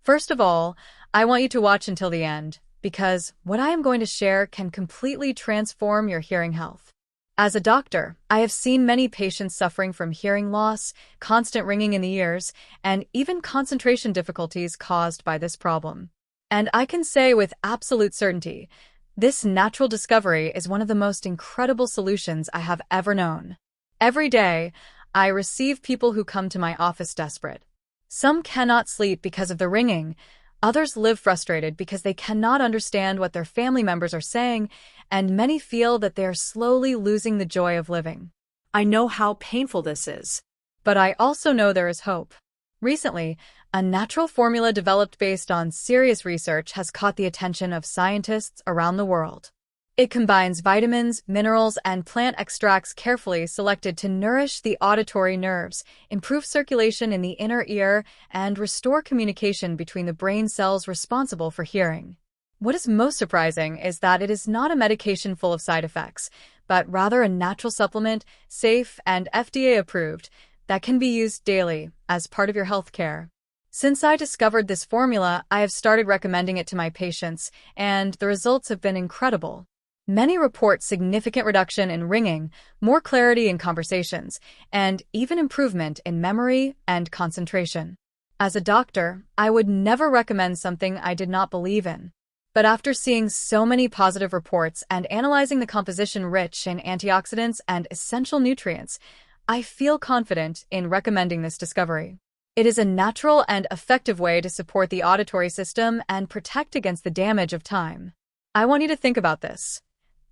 First of all, I want you to watch until the end, because what I am going to share can completely transform your hearing health. As a doctor, I have seen many patients suffering from hearing loss, constant ringing in the ears, and even concentration difficulties caused by this problem. And I can say with absolute certainty, this natural discovery is one of the most incredible solutions I have ever known. Every day, I receive people who come to my office desperate. Some cannot sleep because of the ringing. Others live frustrated because they cannot understand what their family members are saying, and many feel that they are slowly losing the joy of living. I know how painful this is, but I also know there is hope. Recently, a natural formula developed based on serious research has caught the attention of scientists around the world. It combines vitamins, minerals, and plant extracts carefully selected to nourish the auditory nerves, improve circulation in the inner ear, and restore communication between the brain cells responsible for hearing. What is most surprising is that it is not a medication full of side effects, but rather a natural supplement, safe and FDA-approved, that can be used daily as part of your health care. Since I discovered this formula, I have started recommending it to my patients, and the results have been incredible. Many report significant reduction in ringing, more clarity in conversations, and even improvement in memory and concentration. As a doctor, I would never recommend something I did not believe in. But after seeing so many positive reports and analyzing the composition rich in antioxidants and essential nutrients, I feel confident in recommending this discovery. It is a natural and effective way to support the auditory system and protect against the damage of time. I want you to think about this.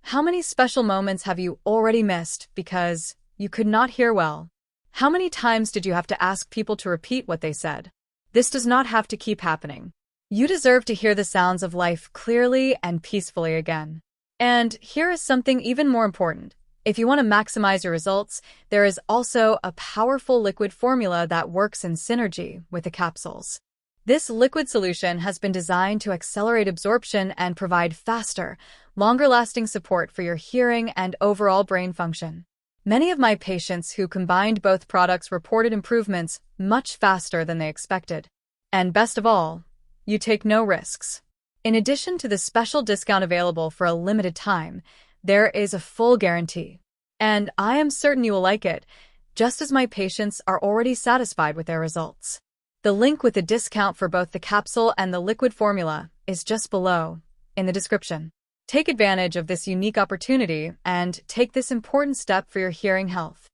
How many special moments have you already missed because you could not hear well? How many times did you have to ask people to repeat what they said? This does not have to keep happening. You deserve to hear the sounds of life clearly and peacefully again. And here is something even more important. If you want to maximize your results, there is also a powerful liquid formula that works in synergy with the capsules. This liquid solution has been designed to accelerate absorption and provide faster, longer-lasting support for your hearing and overall brain function. Many of my patients who combined both products reported improvements much faster than they expected. And best of all, you take no risks. In addition to the special discount available for a limited time, there is a full guarantee. And I am certain you will like it, just as my patients are already satisfied with their results. The link with the discount for both the capsule and the liquid formula is just below, in the description. Take advantage of this unique opportunity and take this important step for your hearing health.